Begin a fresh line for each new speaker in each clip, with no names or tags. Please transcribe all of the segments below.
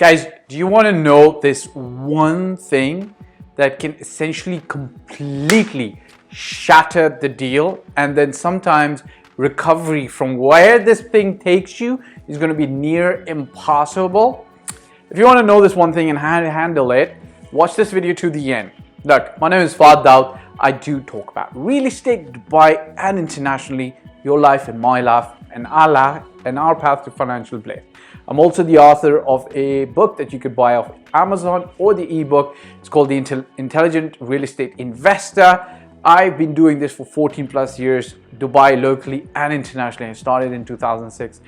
Guys, do you want to know this one thing that can essentially completely shatter the deal, and then sometimes recovery from where this thing takes you is going to be near impossible? If you want to know this one thing and how to handle it, watch this video to the end. Look, my name is Fahd Dawood. I do talk about real estate, Dubai and internationally, your life and my life and our path to financial bliss. I'm also the author of a book that you could buy off Amazon or the ebook. It's called The Intelligent Real Estate Investor. I've been doing this for 14 plus years, Dubai locally and internationally. I started in 2006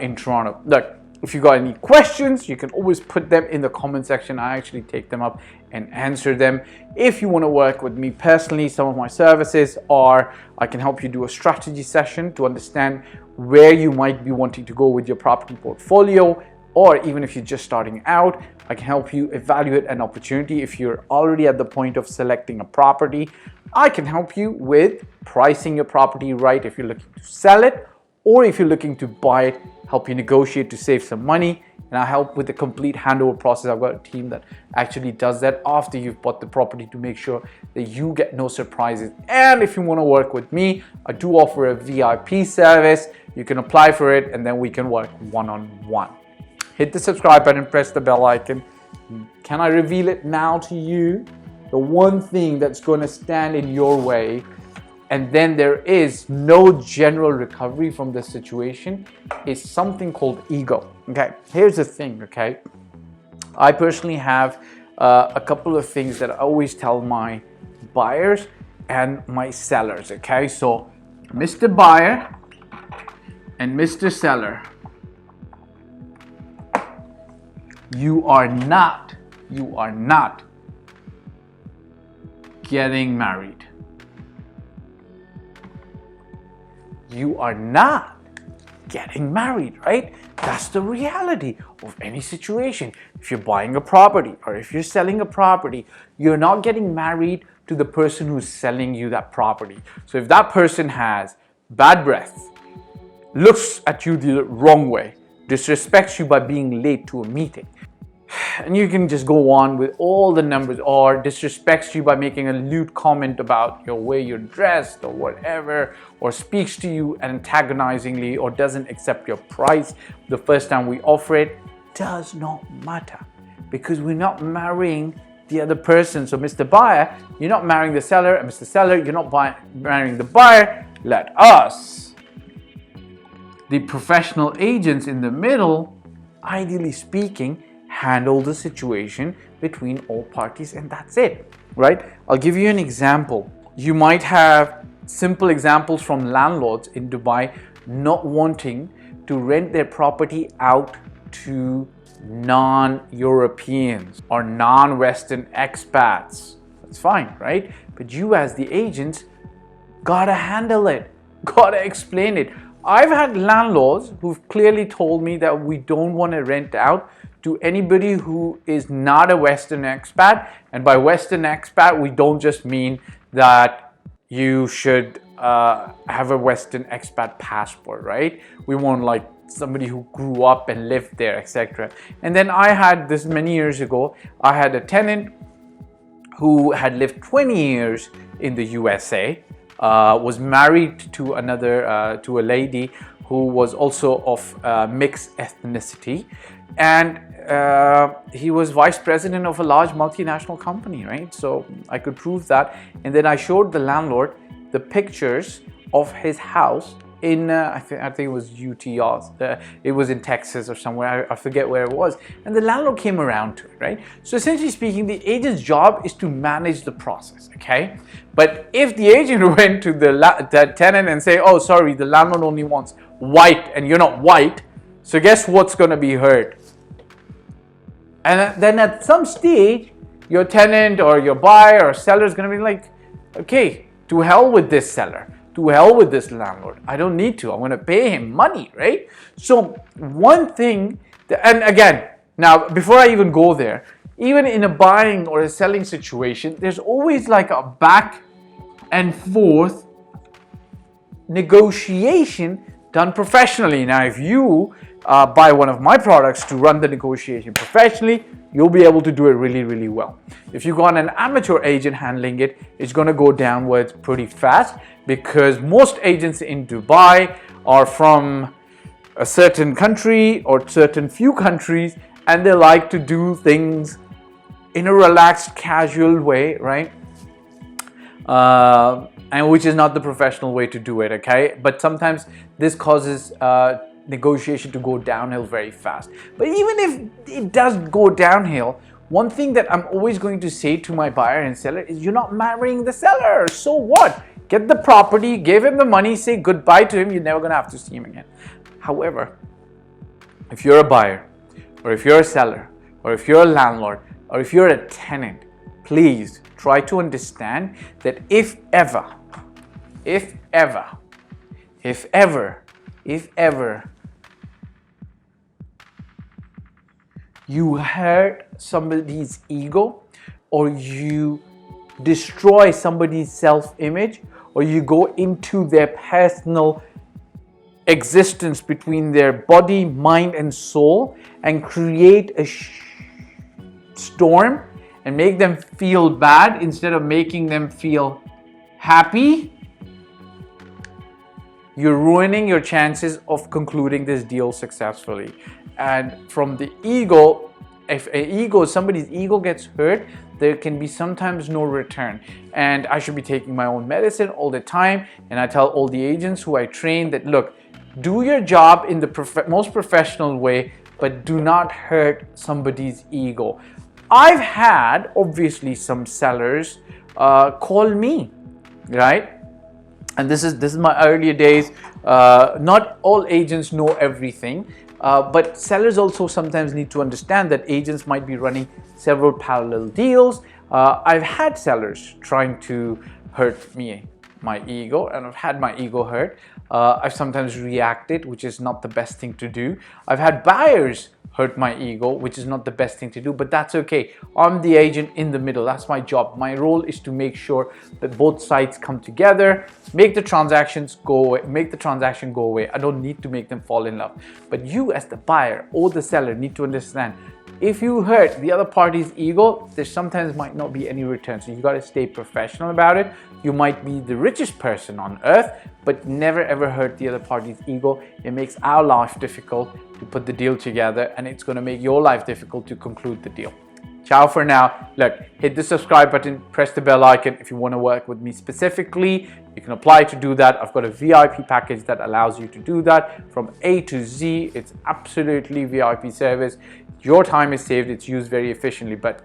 in Toronto. Look, if you got any questions, you can always put them in the comment section. I actually take them up and answer them. If you want to work with me personally, some of my services are I can help you do a strategy session to understand where you might be wanting to go with your property portfolio, or even if you're just starting out, I can help you evaluate an opportunity. If you're already at the point of selecting a property, I can help you with pricing your property right if you're looking to sell it, or if you're looking to buy it, help you negotiate to save some money. And I help with the complete handover process. I've got a team that actually does that after you've bought the property to make sure that you get no surprises. And if you want to work with me, I do offer a VIP service. You can apply for it and then we can work one-on-one. Hit the subscribe button, press the bell icon. Can I reveal it now to you? The one thing that's going to stand in your way, and then there is no general recovery from this situation, is something called ego. Okay, here's the thing. Okay, I personally have a couple of things that I always tell my buyers and my sellers. Okay, so Mr. Buyer and Mr. Seller, you are not getting married. You are not getting married, right? That's the reality of any situation. If you're buying a property or if you're selling a property, you're not getting married to the person who's selling you that property. So if that person has bad breath, looks at you the wrong way, disrespects you by being late to a meeting, and you can just go on with all the numbers, or disrespects you by making a lewd comment about your way you're dressed or whatever, or speaks to you antagonizingly, or doesn't accept your price the first time we offer it, does not matter, because we're not marrying the other person. So Mr. Buyer, you're not marrying the seller, and Mr. Seller, you're not marrying the buyer. Let us, the professional agents in the middle, ideally speaking, handle the situation between all parties, and that's it, right? I'll give you an example. You might have simple examples from landlords in Dubai not wanting to rent their property out to non-Europeans or non-Western expats. That's fine, right? But you as the agents gotta handle it, gotta explain it. I've had landlords who've clearly told me that we don't want to rent out to anybody who is not a Western expat. And by Western expat, we don't just mean that you should have a Western expat passport, right? We want like somebody who grew up and lived there, etc. And then I had this many years ago, I had a tenant who had lived 20 years in the USA, was married to to a lady who was also of mixed ethnicity, and he was vice president of a large multinational company, right? So I could prove that. And then I showed the landlord the pictures of his house in I think it was UT, it was in Texas or somewhere, I forget where it was, and the landlord came around to it, right? So essentially speaking, the agent's job is to manage the process, okay? But if the agent went to the tenant and say, oh sorry, the landlord only wants white and you're not white, so guess what's going to be heard? And then at some stage, your tenant or your buyer or seller is going to be like, okay, to hell with this seller, to hell with this landlord. I don't need to. I'm going to pay him money, right? So one thing, and again, now before I even go there, even in a buying or a selling situation, there's always like a back and forth negotiation done professionally. Now, if you buy one of my products to run the negotiation professionally, you'll be able to do it really, really well. If you got an amateur agent handling it, it's going to go downwards pretty fast, because most agents in Dubai are from a certain country or certain few countries, and they like to do things in a relaxed, casual way, right? And which is not the professional way to do it, okay? But sometimes this causes negotiation to go downhill very fast. But even if it does go downhill, one thing that I'm always going to say to my buyer and seller is, you're not marrying the seller. So what? Get the property, give him the money, say goodbye to him. You're never going to have to see him again. However, if you're a buyer, or if you're a seller, or if you're a landlord, or if you're a tenant, please try to understand that if ever you hurt somebody's ego, or you destroy somebody's self-image, or you go into their personal existence between their body, mind, and soul and create a storm and make them feel bad instead of making them feel happy, you're ruining your chances of concluding this deal successfully. And from the ego, if somebody's ego gets hurt, there can be sometimes no return. And I should be taking my own medicine all the time. And I tell all the agents who I train that, look, do your job in the most professional way, but do not hurt somebody's ego. I've had, obviously, some sellers call me, right? And this is my earlier days. Not all agents know everything, but sellers also sometimes need to understand that agents might be running several parallel deals. I've had sellers trying to hurt my ego, and I've had my ego hurt. I've sometimes reacted, which is not the best thing to do. I've had buyers hurt my ego, which is not the best thing to do, but that's okay. I'm the agent in the middle. That's my job. My role is to make sure that both sides come together, make the transactions go away, make the transaction go away. I don't need to make them fall in love. But you as the buyer or the seller need to understand, if you hurt the other party's ego, there sometimes might not be any return. So you got to stay professional about it. You might be the richest person on earth, but never ever hurt the other party's ego. It makes our life difficult to put the deal together, and it's going to make your life difficult to conclude the deal. Ciao for now. Look, hit the subscribe button, press the bell icon if you want to work with me specifically. You can apply to do that. I've got a VIP package that allows you to do that from A to Z. It's absolutely VIP service. Your time is saved. It's used very efficiently, but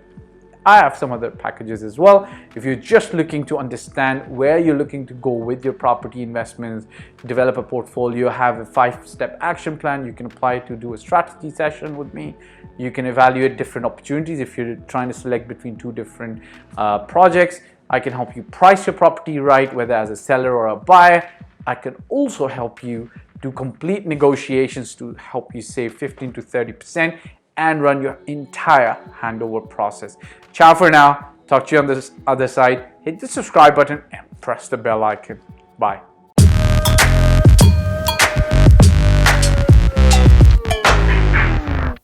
I have some other packages as well. If you're just looking to understand where you're looking to go with your property investments, develop a portfolio, have a 5-step action plan, you can apply to do a strategy session with me. You can evaluate different opportunities if you're trying to select between 2 different projects. I can help you price your property right, whether as a seller or a buyer. I can also help you do complete negotiations to help you save 15 to 30% and run your entire handover process. Ciao for now. Talk to you on the other side. Hit the subscribe button and press the bell icon. Bye.